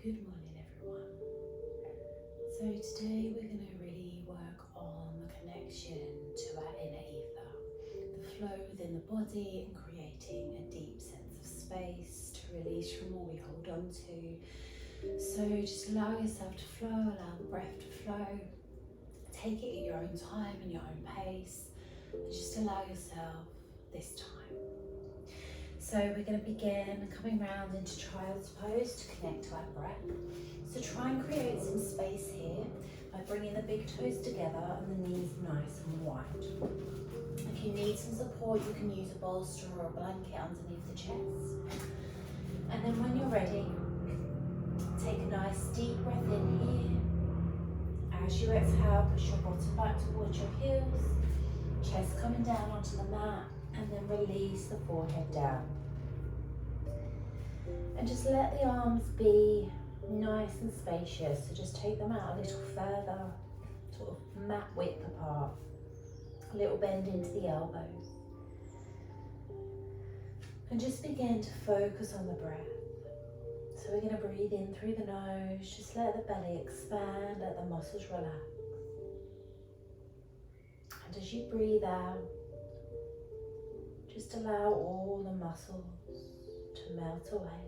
Good morning, everyone. So today we're going to really work on the connection to our inner ether, the flow within the body and creating a deep sense of space to release from all we hold on to. So just allow yourself to flow, allow the breath to flow. Take it at your own time and your own pace, and just allow yourself this time. So we're going to begin coming round into child's pose to connect to our breath. So try and create some space here by bringing the big toes together and the knees nice and wide. If you need some support, you can use a bolster or a blanket underneath the chest. And then when you're ready, take a nice deep breath in here. As you exhale, push your bottom back towards your heels, chest coming down onto the mat, and then release the forehead down. And just let the arms be nice and spacious, so just take them out a little further, sort of mat width apart, a little bend into the elbows. And just begin to focus on the breath. So we're going to breathe in through the nose, just let the belly expand, let the muscles relax. And as you breathe out, just allow all the muscles to melt away.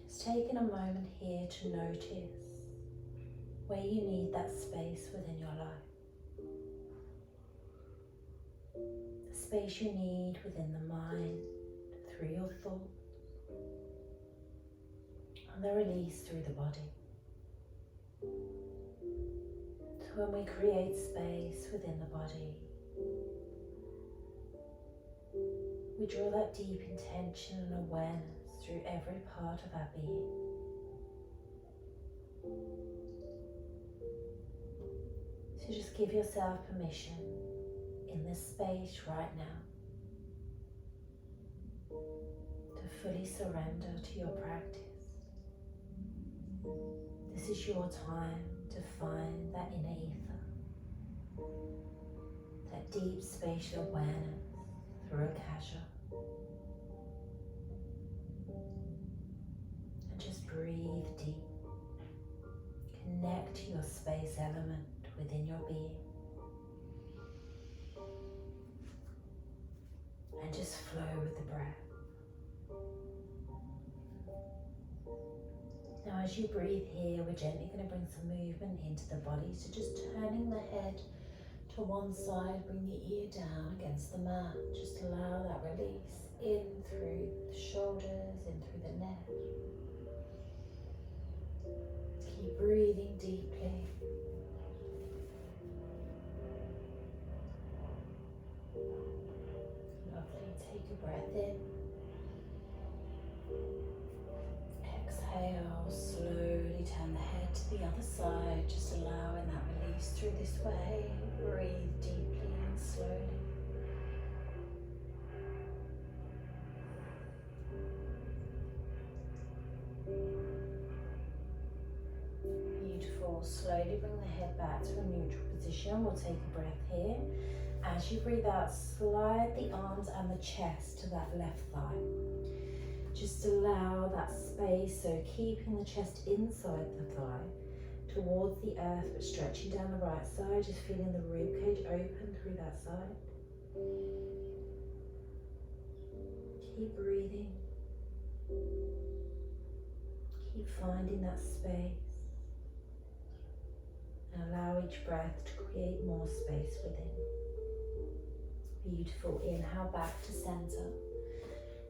Just taking a moment here to notice where you need that space within your life. The space you need within the mind, through your thoughts, and the release through the body. So when we create space within the body, we draw that deep intention and awareness through every part of our being. So just give yourself permission in this space right now to fully surrender to your practice. This is your time to find that inner ether, that deep spatial awareness through Akasha. And just breathe deep. Connect to your space element within your being. And just flow with the breath. Now as you breathe here, we're gently going to bring some movement into the body. So just turning the head to one side, bring the ear down against the mat. Just allow that release in through the shoulders, in through the neck. Keep breathing deeply. Lovely. Take a breath in. Exhale, slowly turn the head to the other side, just allowing that release through this way. Breathe deeply and slowly. Beautiful. Slowly bring the head back to a neutral position. We'll take a breath here. As you breathe out, slide the arms and the chest to that left thigh. Just allow that space, so keeping the chest inside the thigh towards the earth, but stretching down the right side, just feeling the rib cage open through that side. Keep breathing. Keep finding that space. And allow each breath to create more space within. Beautiful. Inhale back to center.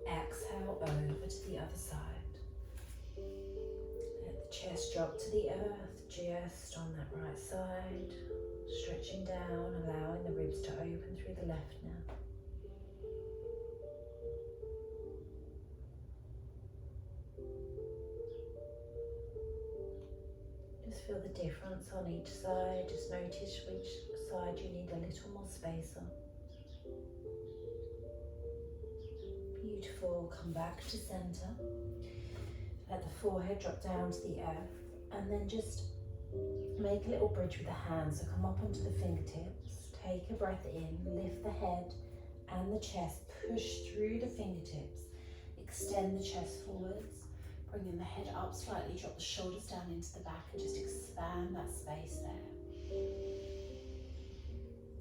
Exhale over to the other side. Let the chest drop to the earth, just on that right side. Stretching down, allowing the ribs to open through the left now. Just feel the difference on each side. Just notice which side you need a little more space on. Beautiful. Come back to center. Let the forehead drop down to the earth, and then just make a little bridge with the hands. So come up onto the fingertips. Take a breath in. Lift the head and the chest. Push through the fingertips. Extend the chest forwards, bringing the head up slightly, drop the shoulders down into the back and just expand that space there.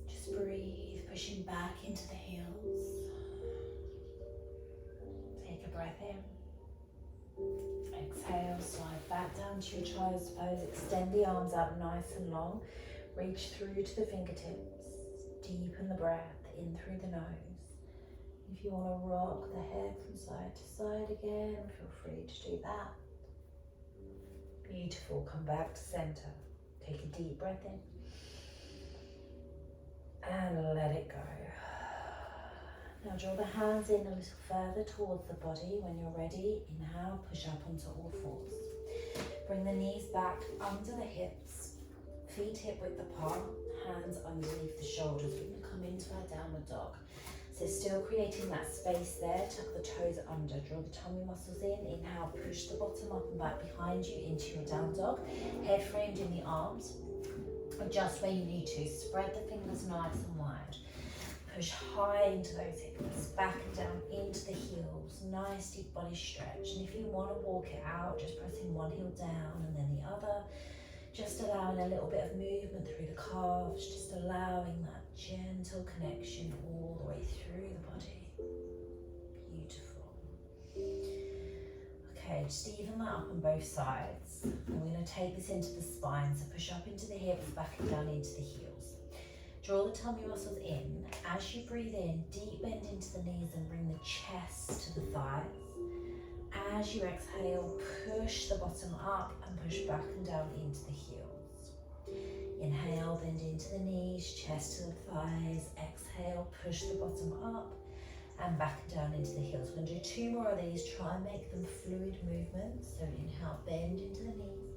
Just breathe, pushing back into the heels. Take a breath in. Exhale, slide back down to your child's pose. Extend the arms out nice and long. Reach through to the fingertips. Deepen the breath in through the nose. If you want to rock the head from side to side again, feel free to do that. Beautiful. Come back to center. Take a deep breath in. And let it go. Now draw the hands in a little further towards the body. When you're ready, inhale, push up onto all fours. Bring the knees back under the hips, feet hip width apart, hands underneath the shoulders. We're going to come into our downward dog. So still creating that space there, tuck the toes under, draw the tummy muscles in, inhale, push the bottom up and back behind you into your down dog. Head framed in the arms, adjust where you need to, spread the fingers nice and wide. Push high into those hips, back and down into the heels, nice deep body stretch. And if you want to walk it out, just pressing one heel down and then the other, just allowing a little bit of movement through the calves, just allowing that gentle connection all the way through the body. Beautiful. Okay, just even that up on both sides. And we're going to take this into the spine, so push up into the hips, back and down into the heels. Draw the tummy muscles in. As you breathe in, deep bend into the knees and bring the chest to the thighs. As you exhale, push the bottom up and push back and down into the heels. Inhale, bend into the knees, chest to the thighs. Exhale, push the bottom up and back and down into the heels. We're going to do 2 more of these. Try and make them fluid movements. So inhale, bend into the knees.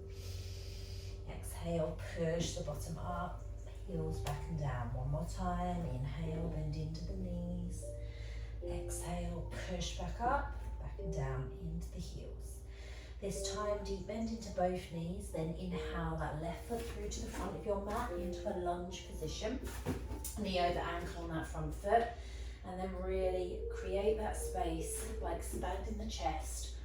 Exhale, push the bottom up. Heels back and down. One more time. Inhale, bend into the knees. Exhale, push back up, back and down into the heels. This time, deep bend into both knees. Then inhale that left foot through to the front of your mat into a lunge position. Knee over ankle on that front foot. And then really create that space by expanding the chest.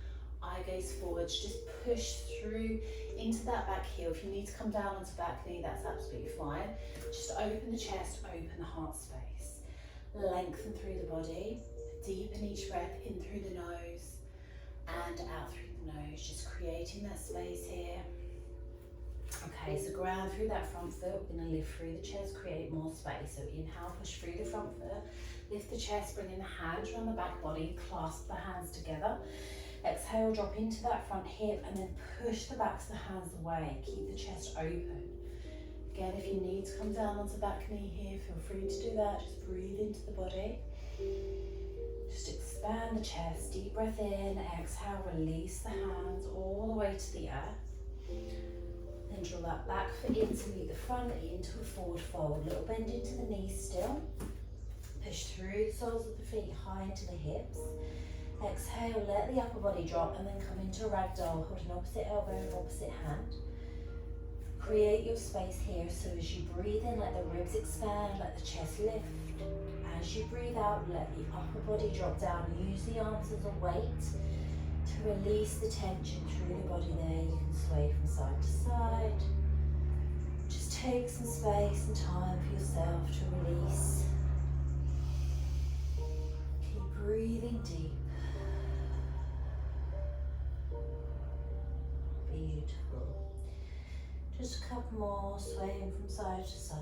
Eye gaze forwards. Just push through into that back heel. If you need to come down onto back knee, that's absolutely fine. Just open the chest, open the heart space. Lengthen through the body. Deepen each breath in through the nose and out through the nose. Just creating that space here. Okay, so ground through that front foot. We're going to lift through the chest, create more space. So inhale, push through the front foot. Lift the chest, bring in the hands around the back body. Clasp the hands together. Exhale, drop into that front hip and then push the backs of the hands away. Keep the chest open. Again, if you need to come down onto back knee here, feel free to do that. Just breathe into the body. Just expand the chest. Deep breath in. Exhale, release the hands all the way to the earth. Then draw that back foot in to meet the front into a forward fold. Little bend into the knees still. Push through the soles of the feet high into the hips. Exhale, let the upper body drop and then come into a ragdoll. Hold an opposite elbow and opposite hand. Create your space here, so as you breathe in, let the ribs expand, let the chest lift. As you breathe out, let the upper body drop down. Use the arms as a weight to release the tension through the body there. You can sway from side to side. Just take some space and time for yourself to release. Keep breathing deep. Beautiful. Just a couple more, swaying from side to side.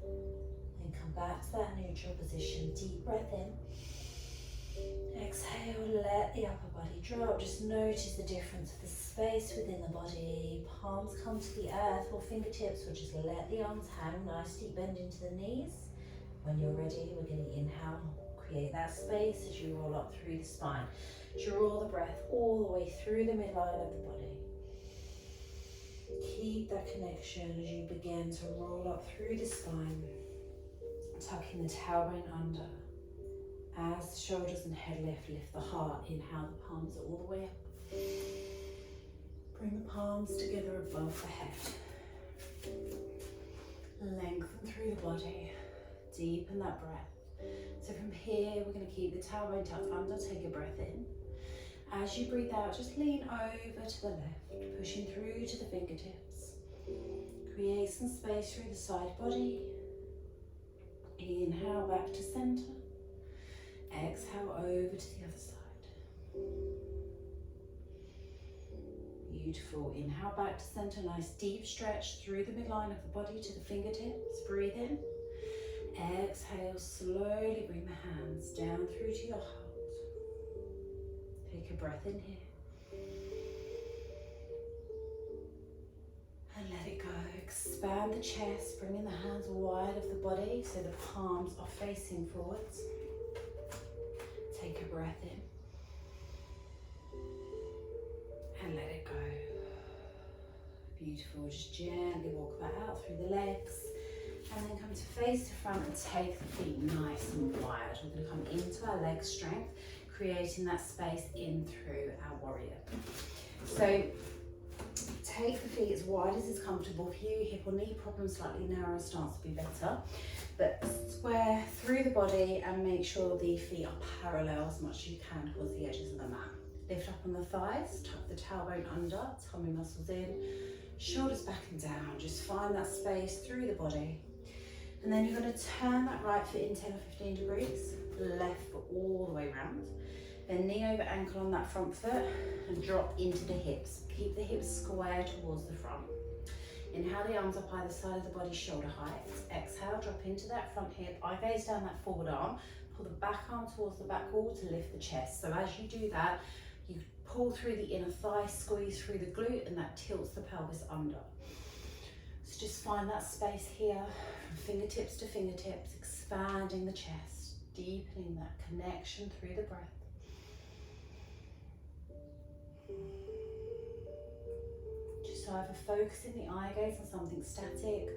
Then come back to that neutral position. Deep breath in. Exhale, let the upper body drop. Just notice the difference of the space within the body. Palms come to the earth or fingertips, or just let the arms hang. Nice deep bend into the knees. When you're ready, we're going to inhale. Create that space as you roll up through the spine. Draw the breath all the way through the midline of the body. Keep that connection as you begin to roll up through the spine, tucking the tailbone under. As the shoulders and head lift the heart. Inhale, the palms all the way up. Bring the palms together above the head. Lengthen through the body. Deepen that breath. So from here, we're going to keep the tailbone tucked under, take a breath in. As you breathe out, just lean over to the left, pushing through to the fingertips. Create some space through the side body. Inhale back to center. Exhale over to the other side. Beautiful. Inhale back to center. Nice deep stretch through the midline of the body to the fingertips. Breathe in. Exhale, slowly bring the hands down through to your heart. Take a breath in here. And let it go. Expand the chest, bringing the hands wide of the body so the palms are facing forwards. Take a breath in. And let it go. Beautiful. Just gently walk that out through the legs. And then come to face to front and take the feet nice and wide. We're going to come into our leg strength, creating that space in through our warrior. So take the feet as wide as is comfortable for you. Hip or knee problem, slightly narrower stance would be better. But square through the body and make sure the feet are parallel as much as you can towards the edges of the mat. Lift up on the thighs, tuck the tailbone under, tummy muscles in, shoulders back and down. Just find that space through the body. And then you're going to turn that right foot in 10 or 15 degrees, left foot all the way around. Then knee over ankle on that front foot and drop into the hips. Keep the hips square towards the front. Inhale the arms up either side of the body, shoulder height. Exhale, drop into that front hip. Eye gaze down that forward arm. Pull the back arm towards the back wall to lift the chest. So as you do that, you pull through the inner thigh, squeeze through the glute, and that tilts the pelvis under. So just find that space here from fingertips to fingertips, expanding the chest, deepening that connection through the breath. Just either focusing the eye gaze on something static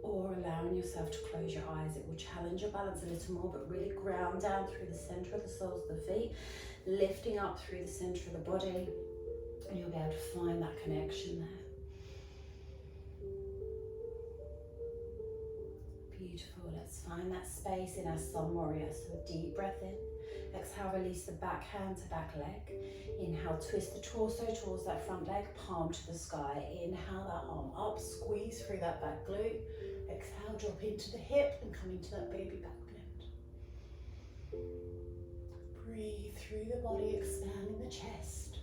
or allowing yourself to close your eyes. It will challenge your balance a little more, but really ground down through the center of the soles of the feet, lifting up through the center of the body, and you'll be able to find that connection there. Beautiful. Let's find that space in our sun warrior. So a deep breath in. Exhale, release the back hand to back leg. Inhale, twist the torso towards that front leg, palm to the sky. Inhale that arm up, squeeze through that back glute. Exhale, drop into the hip and come into that baby back bend. Breathe through the body, expanding the chest.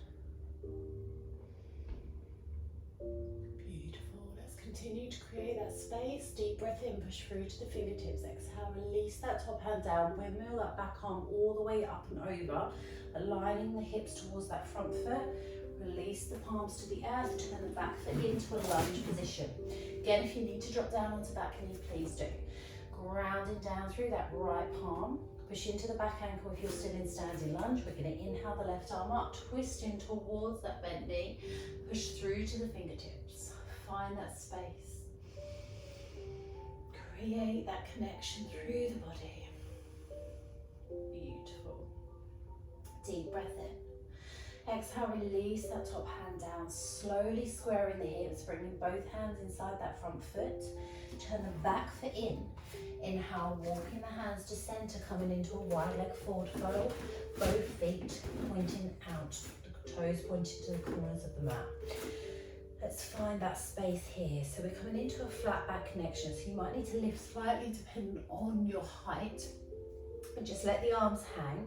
Beautiful. Let's continue to create that space. Deep breath in, push through to the fingertips. Exhale, release that top hand down. Windmill that back arm all the way up and over, aligning the hips towards that front foot. Release the palms to the earth, turn the back foot into a lunge position. Again, if you need to drop down onto back knee, please do. Grounding down through that right palm. Push into the back ankle if you're still in standing lunge. We're going to inhale the left arm up, twist in towards that bent knee. Push through to the fingertips. Find that space. Create that connection through the body. Beautiful. Deep breath in. Exhale, release that top hand down, slowly squaring the hips, bringing both hands inside that front foot. Turn the back foot in. Inhale, walking the hands to center, coming into a wide leg forward fold. Both feet pointing out, the toes pointing to the corners of the mat. Let's find that space here. So we're coming into a flat back connection. So you might need to lift slightly depending on your height. And just let the arms hang.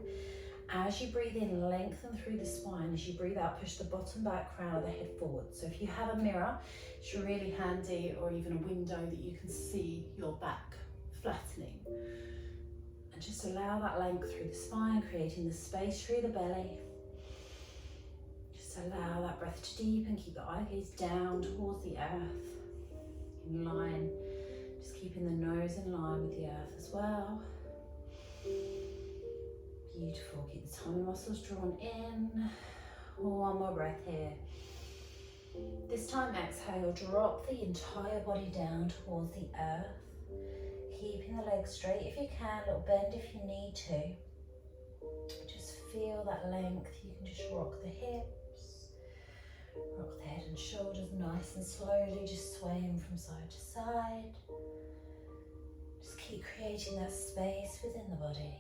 As you breathe in, lengthen through the spine. As you breathe out, push the bottom back, crown of the head forward. So if you have a mirror, it's really handy, or even a window that you can see your back flattening. And just allow that length through the spine, creating the space through the belly. Just allow that breath to deepen. Keep the eye gaze down towards the earth, in line. Just keeping the nose in line with the earth as well. Beautiful. Keep the tummy muscles drawn in. One more breath here. This time exhale, drop the entire body down towards the earth. Keeping the legs straight if you can, a little bend if you need to. Just feel that length. You can just rock the hips, rock the head and shoulders nice and slowly, just swaying from side to side. Just Keep creating that space within the body.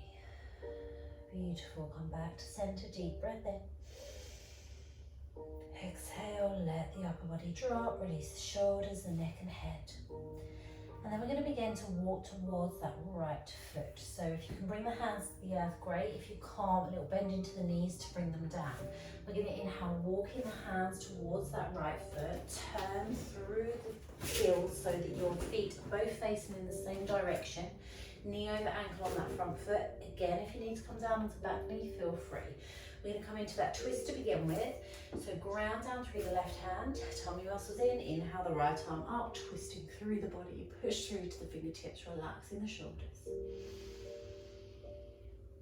Beautiful. Come back to center. Deep breath in. Exhale, let the upper body drop. Release the shoulders, the neck and head. And then we're going to begin to walk towards that right foot. So if you can bring the hands to the earth, great. If you can't, a little bend into the knees to bring them down. We're going to inhale, walking the hands towards that right foot. Turn through the heels so that your feet are both facing in the same direction. Knee over ankle on that front foot. Again, if you need to come down onto back knee, feel free. We're going to come into that twist to begin with. So ground down through the left hand, tummy muscles in, inhale the right arm up, twisting through the body, push through to the fingertips, relaxing the shoulders.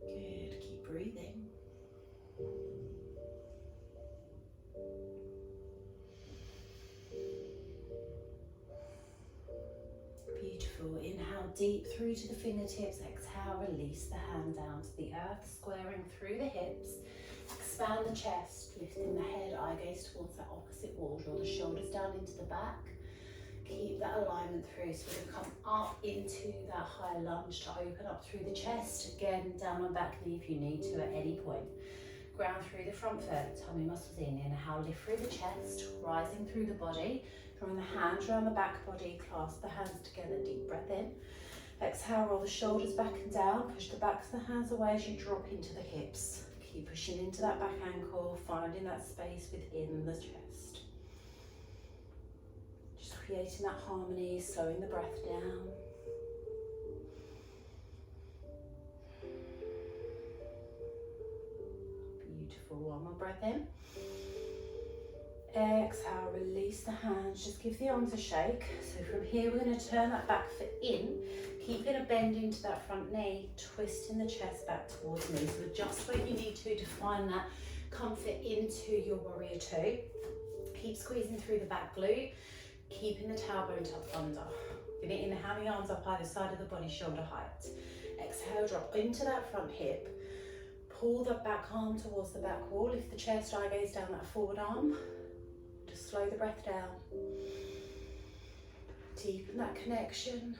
Good, keep breathing. Beautiful, inhale deep through to the fingertips, exhale, release the hand down to the earth, squaring through the hips. Expand the chest, lifting the head, eye gaze towards that opposite wall. Draw the shoulders down into the back. Keep that alignment through. So we're going to come up into that high lunge to open up through the chest. Again, down on back knee if you need to at any point. Ground through the front foot, tummy muscles in. Inhale, lift through the chest, rising through the body. Drawing the hands around the back body, clasp the hands together, deep breath in. Exhale, roll the shoulders back and down. Push the backs of the hands away as you drop into the hips. Keep pushing into that back ankle, finding that space within the chest. Just creating that harmony, slowing the breath down. Beautiful, one more breath in. Exhale, release the hands, just give the arms a shake. So from here we're going to turn that back foot in, keeping a bend into that front knee, twisting the chest back towards me. So adjust where you need to find that comfort into your warrior two. Keep squeezing through the back glute, keeping the tailbone tucked under. Going to inhale the arms up either side of the body, shoulder height. Exhale, drop into that front hip. Pull the back arm towards the back wall, lift the chest, eye gaze down that forward arm. Just slow the breath down. Deepen that connection.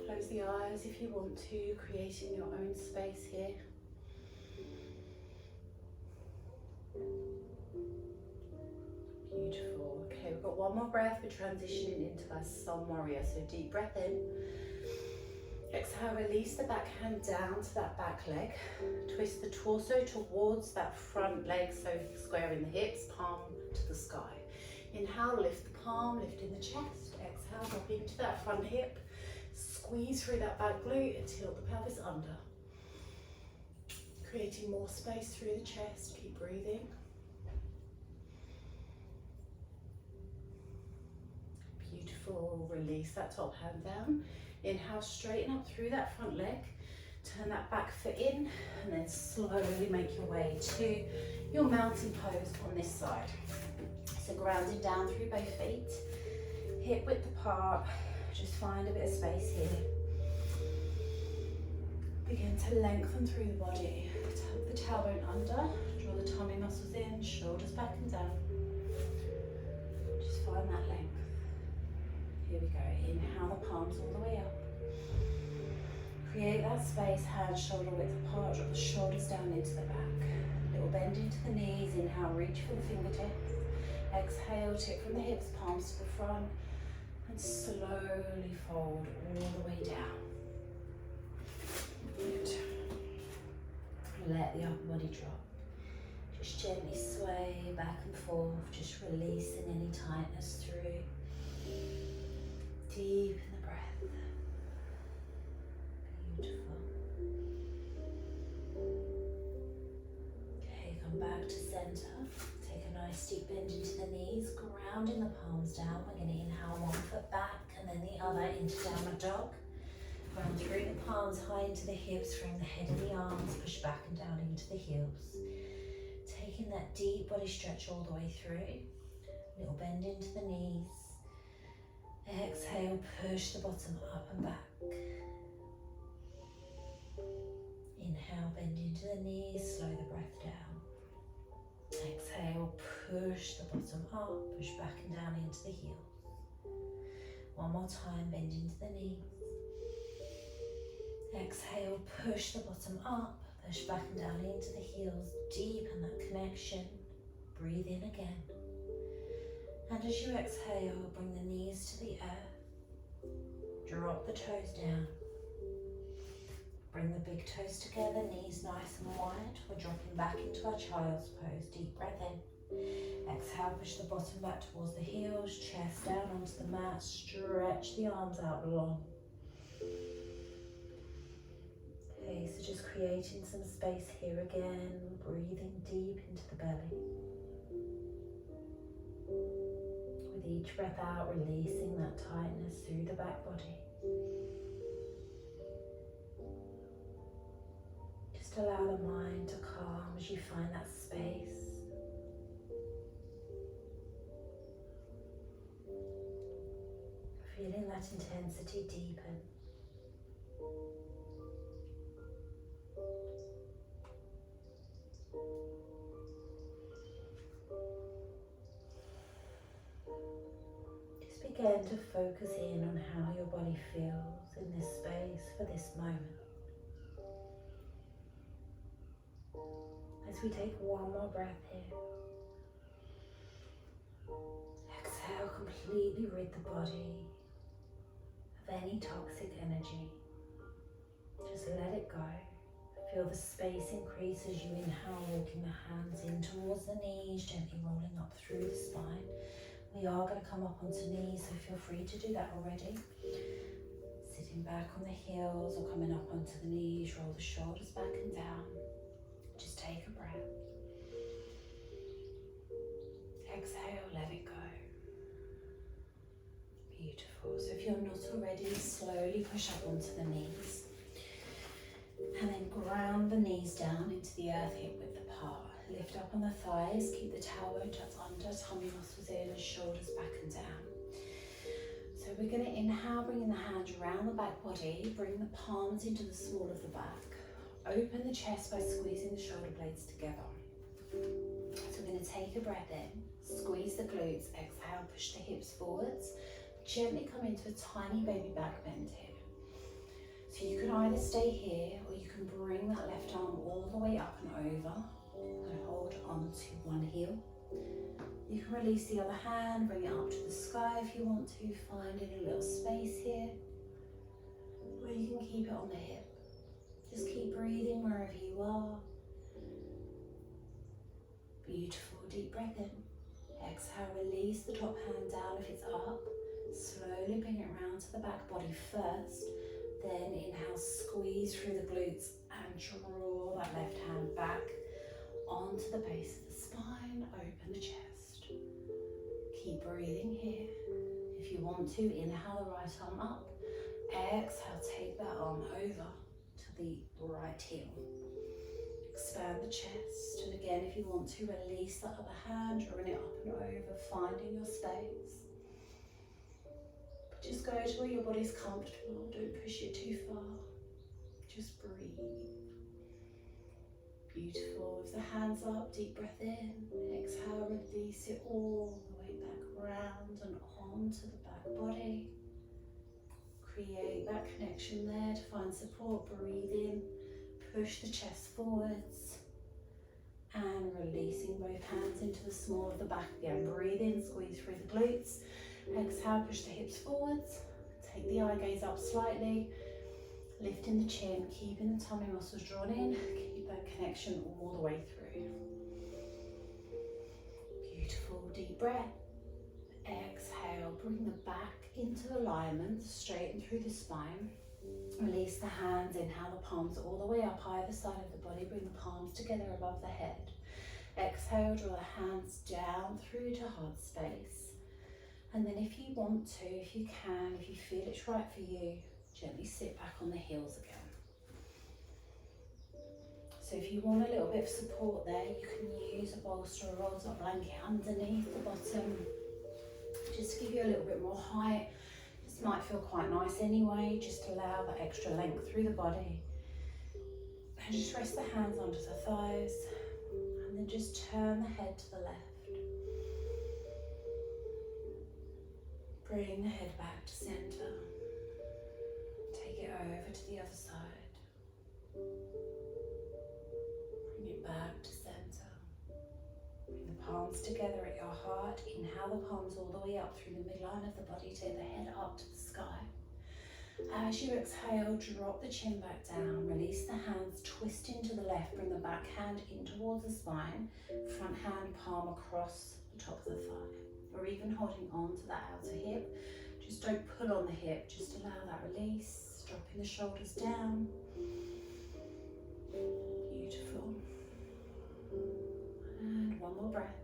Close the eyes if you want to, creating your own space here. Beautiful. Okay, we've got one more breath. We're transitioning into our sun warrior. So deep breath in. Exhale, release the back hand down to that back leg. Twist the torso towards that front leg, so squaring the hips, palm to the sky. Inhale, lift the palm, lifting the chest. Exhale, drop into that front hip. Squeeze through that back glute and tilt the pelvis under. Creating more space through the chest. Keep breathing. Beautiful. Release that top hand down. Inhale, straighten up through that front leg. Turn that back foot in and then slowly make your way to your mountain pose on this side. So grounding down through both feet, hip width apart, just find a bit of space here. Begin to lengthen through the body. Tuck the tailbone under, draw the tummy muscles in, shoulders back and down. Just find that length. Here we go, inhale the palms all the way up. Create that space, hands shoulder width apart, drop the shoulders down into the back. Little bend into the knees, inhale, reach for the fingertips. Exhale, tip from the hips, palms to the front. And slowly fold all the way down. Good. Let the upper body drop. Just gently sway back and forth, just releasing any tightness through. Deepen the breath. Beautiful. Okay, come back to center. Take a nice deep bend into the knees, grounding the palms down. We're going to inhale one foot back and then the other into downward dog. Ground through the palms high into the hips, from the head and the arms, push back and down into the heels. Taking that deep body stretch all the way through. Little bend into the knees. Exhale, push the bottom up and back. Inhale, bend into the knees, slow the breath down. Exhale, push the bottom up, push back and down into the heels. One more time, bend into the knees. Exhale, push the bottom up, push back and down into the heels, deepen that connection. Breathe in again. And as you exhale, bring the knees to the earth. Drop the toes down. Bring the big toes together, knees nice and wide. We're dropping back into our child's pose. Deep breath in. Exhale, push the bottom back towards the heels, chest down onto the mat. Stretch the arms out long. Okay, so just creating some space here again. Breathing deep into the belly. With each breath out, releasing that tightness through the back body. Just allow the mind to calm as you find that space. Feeling that intensity deepen. Just begin to focus in on how your body feels in this space for this moment. As we take one more breath here. Exhale, completely rid the body of any toxic energy. Just let it go. Feel the space increase as you inhale, walking the hands in towards the knees, gently rolling up through the spine. We are going to come up onto knees, so feel free to do that already. Sitting back on the heels or coming up onto the knees, roll the shoulders back and down. Just take a breath. Exhale, let it go. Beautiful. So if you're not already, slowly push up onto the knees. And then ground the knees down into the earth hip width apart. Lift up on the thighs, keep the tailbone tucked under, tummy muscles in and shoulders back and down. So we're going to inhale, bringing the hands around the back body, bring the palms into the small of the back. Open the chest by squeezing the shoulder blades together. So we're going to take a breath in, squeeze the glutes, exhale, push the hips forwards, gently come into a tiny baby back bend here. So you can either stay here or you can bring that left arm all the way up and over and hold on to one heel. You can release the other hand, bring it up to the sky if you want to, finding a little space here. Or you can keep it on the hip. Just keep breathing wherever you are. Beautiful, deep breath in. Exhale, release the top hand down if it's up. Slowly bring it round to the back body first. Then inhale, squeeze through the glutes and draw that left hand back onto the base of the spine. Open the chest. Keep breathing here. If you want to, inhale the right arm up. Exhale, take that arm over to the right heel. Expand the chest. And again, if you want to, release that other hand, drawing it up and over, finding your space. Just go to where your body's comfortable. Don't push it too far. Just breathe. Beautiful. With the hands up, deep breath in. Exhale, release it all the way back round and onto the back body. Create that connection there to find support. Breathe in. Push the chest forwards. And releasing both hands into the small of the back again. Breathe in, squeeze through the glutes. Exhale, push the hips forwards. Take the eye gaze up slightly. Lifting the chin, keeping the tummy muscles drawn in. Keep that connection all the way through. Beautiful, deep breath. Exhale, bring the back into alignment, straighten through the spine. Release the hands, inhale the palms all the way up either side of the body. Bring the palms together above the head. Exhale, draw the hands down through to heart space. And then if you want to, if you can, if you feel it's right for you, gently sit back on the heels again. So if you want a little bit of support there, you can use a bolster or rolled up blanket underneath the bottom. Just to give you a little bit more height. This might feel quite nice anyway, just allow that extra length through the body. And just rest the hands under the thighs. And then just turn the head to the left. Bring the head back to center. Take it over to the other side. Bring it back to center. Bring the palms together at your heart. Inhale the palms all the way up through the midline of the body. Take the head up to the sky. As you exhale, drop the chin back down. Release the hands, twist into the left. Bring the back hand in towards the spine. Front hand palm across the top of the thigh. Or even holding on to that outer hip. Just don't pull on the hip. Just allow that release. Dropping the shoulders down. Beautiful. And one more breath.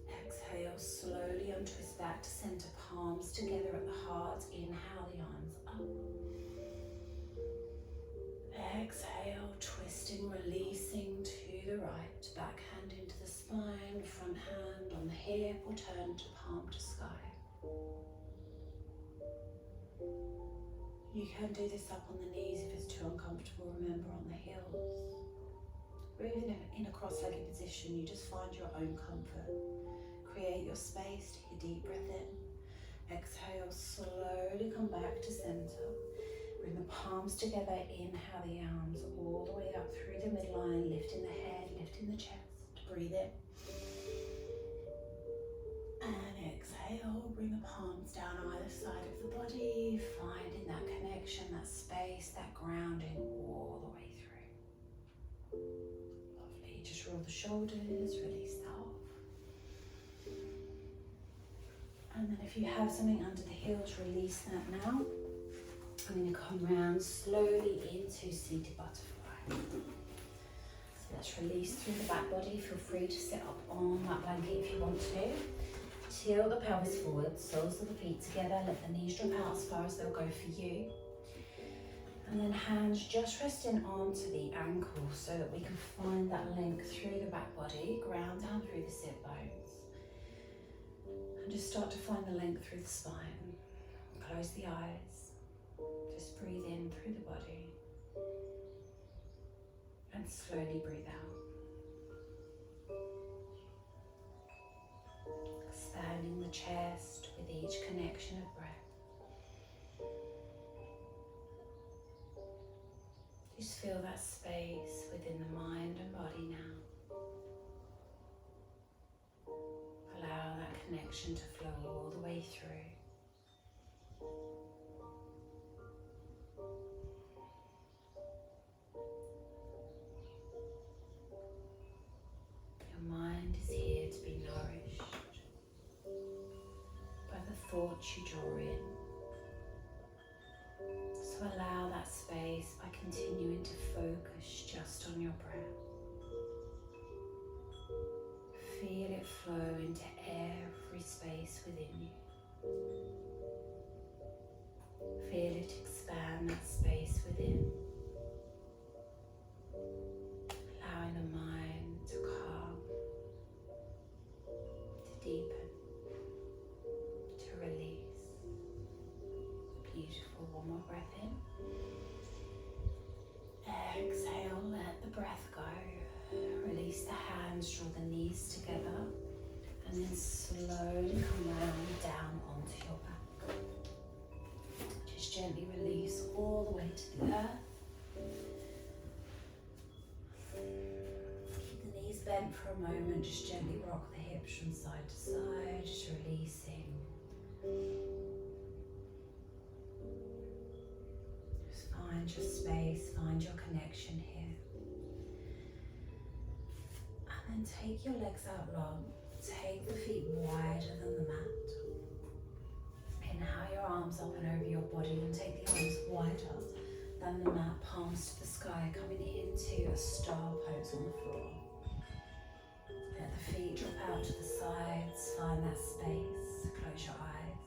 Exhale, slowly untwist back to center, palms together at the heart. Inhale the arms up. Exhale, twisting, releasing to the right. Back hand into the spine, front hand on the hip or turn to palm to sky. You can do this up on the knees if it's too uncomfortable, remember on the heels. Or even in a cross-legged position, you just find your own comfort. Create your space, take a deep breath in. Exhale, slowly come back to center. Bring the palms together, inhale the arms all the way up through the midline, lifting the head, lifting the chest. Breathe in. And exhale, bring the palms down either side of the body, finding that connection, that space, that grounding all the way through. Lovely, just roll the shoulders, release that off. And then if you have something under the heels, release that now. I'm going to come round slowly into seated butterfly. So let's release through the back body. Feel free to sit up on that blanket if you want to. Tilt the pelvis forward, soles of the feet together. Let the knees drop out as far as they'll go for you. And then hands just resting onto the ankle so that we can find that length through the back body. Ground down through the sit bones. And just start to find the length through the spine. Close the eyes. Just breathe in through the body. And slowly breathe out. Expanding the chest with each connection of breath. Just feel that space within the mind and body now. Allow that connection to flow all the way through. Your mind is here to be nourished by the thoughts you draw in. So allow that space by continuing to focus just on your breath. Feel it flow into every space within you. Feel it expand that space within. Allowing the mind to calm, to deepen, to release. Beautiful. One more breath in. Exhale, let the breath go. Release the hands, draw the knees together, and then slowly come round down onto your back. Just gently release all the way to the earth. Keep the knees bent for a moment, just gently rock the hips from side to side, just releasing. Just find your space, find your connection here. And take your legs out long. Take the feet wider than the mat. Inhale your arms up and over your body and take the arms wider than the mat, palms to the sky, coming into a star pose on the floor. Let the feet drop out to the sides, find that space, close your eyes.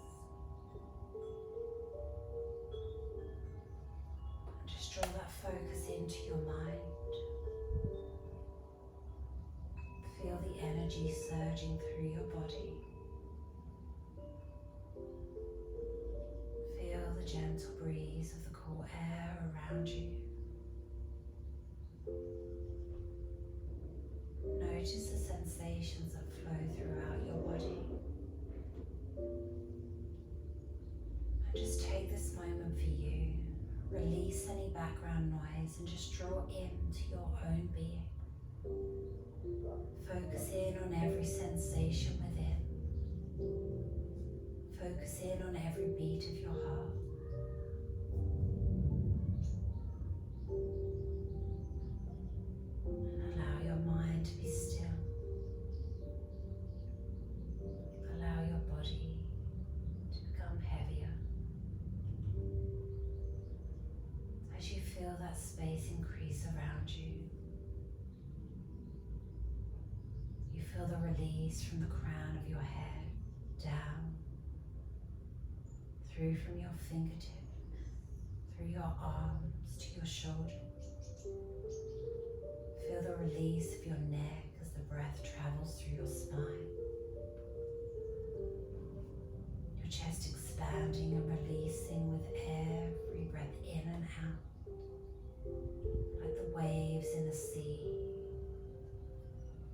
And just draw that focus into your mind. Feel the energy surging through your body. Feel the gentle breeze of the cool air around you. Notice the sensations that flow throughout your body. background noise and just draw into your own being. Focus in on every sensation within. Focus in on every beat of your heart. And allow your mind to be still. Allow your body to become heavier. As you feel that space increase around you, you feel the release from the crown of your head down, through from your fingertips, through your arms to your shoulders. Feel the release of your neck as the breath travels through your spine. Your chest expanding and releasing with every breath in and out, like the waves in the sea.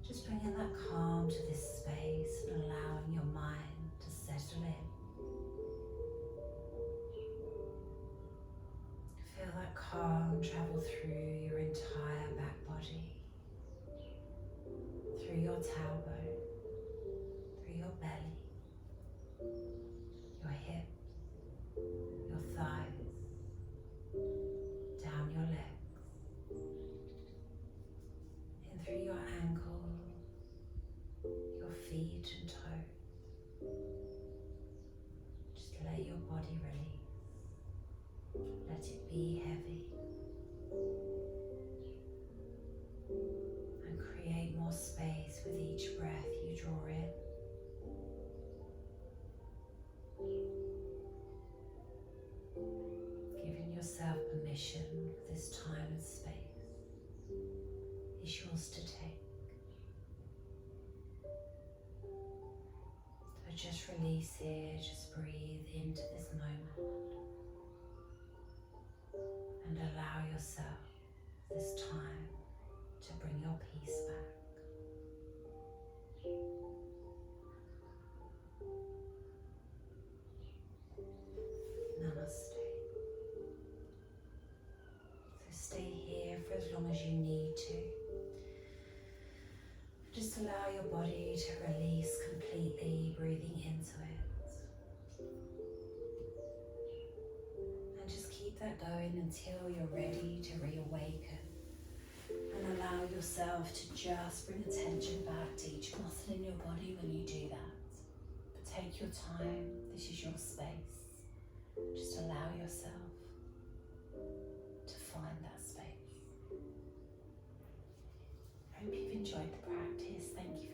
Just bringing that calm to this space and allowing your mind to settle in. Feel that calm travel through your entire back body, through your tailbone, through your belly, your hips, your thighs, down your legs, in through your ankles, your feet and toes. Just let your body release. Let it be heavy. And create more space with each breath you draw in. Giving yourself permission for this time and space is yours to take. So just release it, just breathe into this moment and allow yourself this time to bring your peace back. Namaste. So stay here for as long as you need to. Just allow your body to release completely, breathing into it. And just keep that going until you're ready to reawaken. And allow yourself to just bring attention back to each muscle in your body when you do that. But take your time, this is your space. Just allow yourself to find that space. I hope you've enjoyed the practice. Thank you